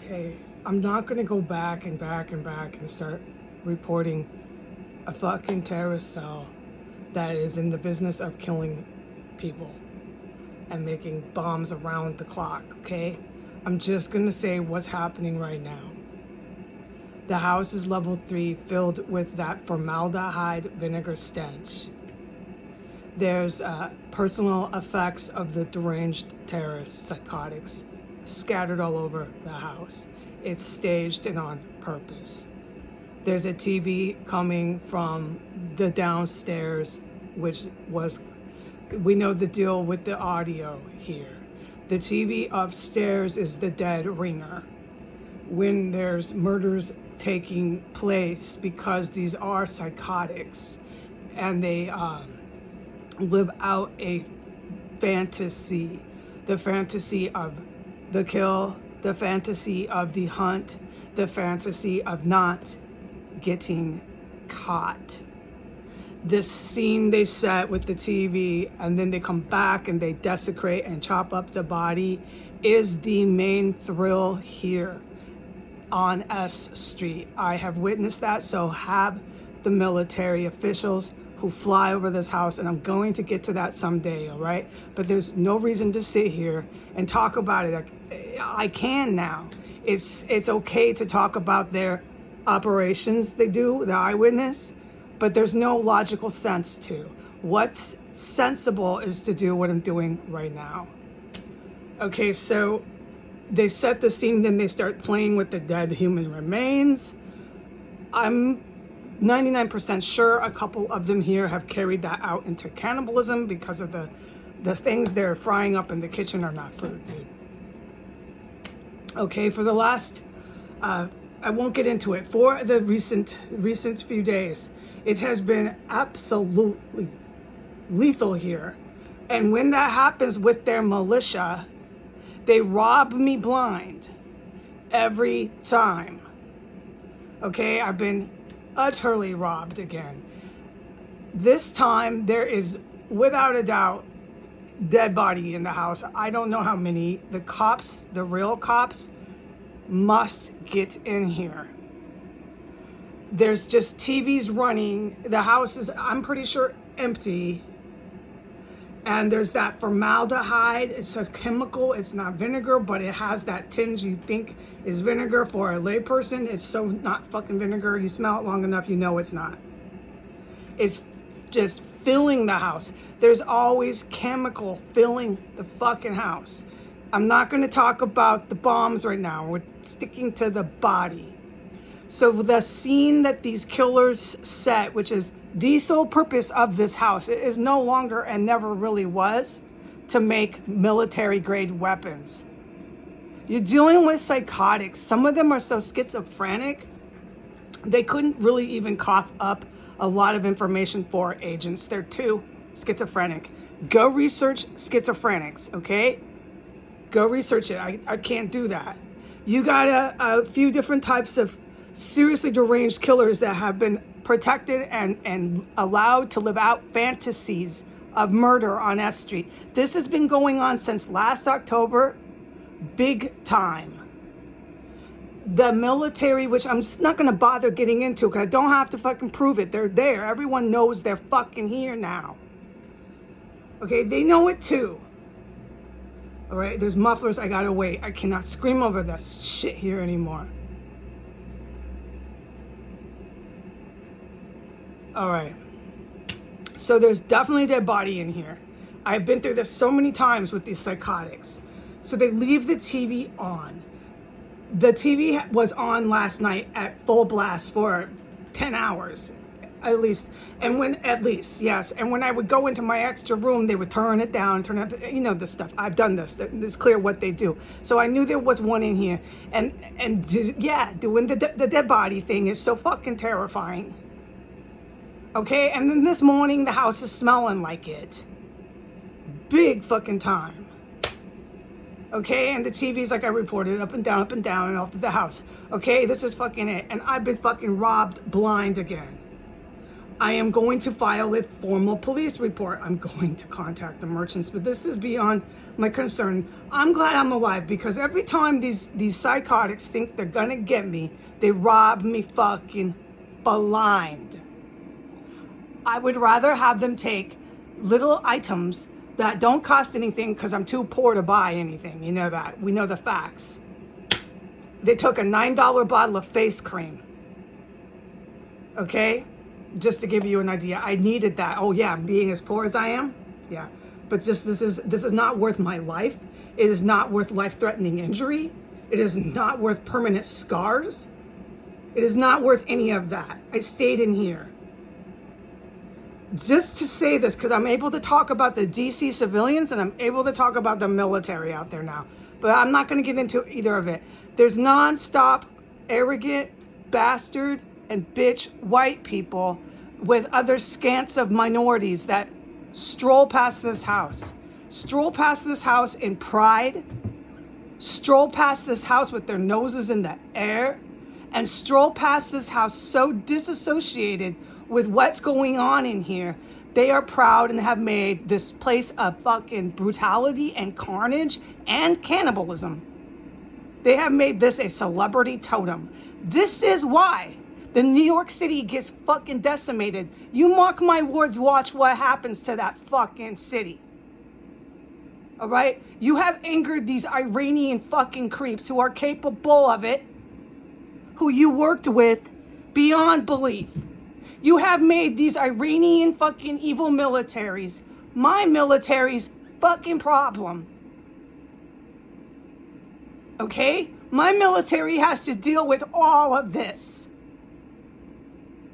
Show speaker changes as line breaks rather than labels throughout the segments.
Okay, I'm not gonna go back and back and back and start reporting a fucking terrorist cell that is in the business of killing people and making bombs around the clock, okay? I'm just gonna say what's happening right now. The house is level 3, filled with that formaldehyde vinegar stench. There's personal effects of the deranged terrorist psychotics scattered all over the house. It's staged and on purpose. There's a TV coming from the downstairs, which was, we know the deal with the audio here. The TV upstairs is the dead ringer. When there's murders taking place, because these are psychotics and they live out a fantasy, the fantasy of the kill, the fantasy of the hunt, the fantasy of not getting caught. This scene they set with the TV and then they come back and they desecrate and chop up the body is the main thrill here on S Street. I have witnessed that, so have the military officials who fly over this house, and I'm going to get to that someday, all right? But there's no reason to sit here and talk about it. I can now. It's okay to talk about their operations they do, the eyewitness, but there's no logical sense to. What's sensible is to do what I'm doing right now. Okay, so they set the scene, then they start playing with the dead human remains. I'm 99% sure a couple of them here have carried that out into cannibalism because of the things they're frying up in the kitchen are not food, dude. Okay, for the last, I won't get into it, for the recent few days, it has been absolutely lethal here. And when that happens with their militia, they rob me blind every time. Okay, I've been utterly robbed again. This time there is without a doubt dead body in the house. I don't know how many. The cops, the real cops, must get in here. There's just TVs running. The house is, I'm pretty sure, empty. And there's that formaldehyde. It's a chemical. It's not vinegar, but it has that tinge you think is vinegar for a layperson. It's so not fucking vinegar. You smell it long enough, you know it's not. It's just filling the house. There's always chemical filling the fucking house. I'm not going to talk about the bombs right now. We're sticking to the body. So the scene that these killers set, which is the sole purpose of this house, it is no longer and never really was to make military grade weapons. You're dealing with psychotics. Some of them are so schizophrenic, they couldn't really even cough up a lot of information for agents. They're too schizophrenic. Go research schizophrenics, okay? Go research it. I can't do that. You got a few different types of seriously deranged killers that have been protected and allowed to live out fantasies of murder on S Street. This has been going on since last October, big time. The military, which I'm just not going to bother getting into because I don't have to fucking prove it. They're there. Everyone knows they're fucking here now. Okay, they know it too. All right, there's mufflers. I gotta wait. I cannot scream over this shit here anymore. All right, so there's definitely a dead body in here. I've been through this so many times with these psychotics. So they leave the TV on. The TV was on last night at full blast for 10 hours, at least. And when, yes. And when I would go into my extra room, they would turn it down, you know, this stuff. I've done this. It's clear what they do. So I knew there was one in here. And yeah, doing the dead body thing is so fucking terrifying. Okay, and then this morning, the house is smelling like it. Big fucking time. Okay, and the TV's like I reported, up and down, and off to the house. Okay, this is fucking it. And I've been fucking robbed blind again. I am going to file a formal police report. I'm going to contact the merchants, but this is beyond my concern. I'm glad I'm alive, because every time these psychotics think they're gonna get me, they rob me fucking blind. I would rather have them take little items that don't cost anything, because I'm too poor to buy anything. You know that. We know the facts. They took a $9 bottle of face cream. Okay? Just to give you an idea. I needed that. Oh yeah, being as poor as I am? Yeah. But just this is not worth my life. It is not worth life-threatening injury. It is not worth permanent scars. It is not worth any of that. I stayed in here. Just to say this, because I'm able to talk about the DC civilians and I'm able to talk about the military out there now. But I'm not going to get into either of it. There's non-stop, arrogant, bastard, and bitch white people with other scants of minorities that stroll past this house. Stroll past this house in pride. Stroll past this house with their noses in the air. And stroll past this house so disassociated with what's going on in here. They are proud and have made this place a fucking brutality and carnage and cannibalism. They have made this a celebrity totem. This is why the New York City gets fucking decimated. You mark my words, watch what happens to that fucking city. All right? You have angered these Iranian fucking creeps who are capable of it, who you worked with beyond belief. You have made these Iranian fucking evil militaries my military's fucking problem. Okay? My military has to deal with all of this.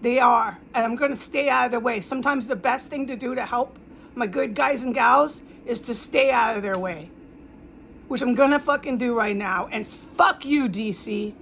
They are. And I'm going to stay out of their way. Sometimes the best thing to do to help my good guys and gals is to stay out of their way. Which I'm going to fucking do right now. And fuck you, DC.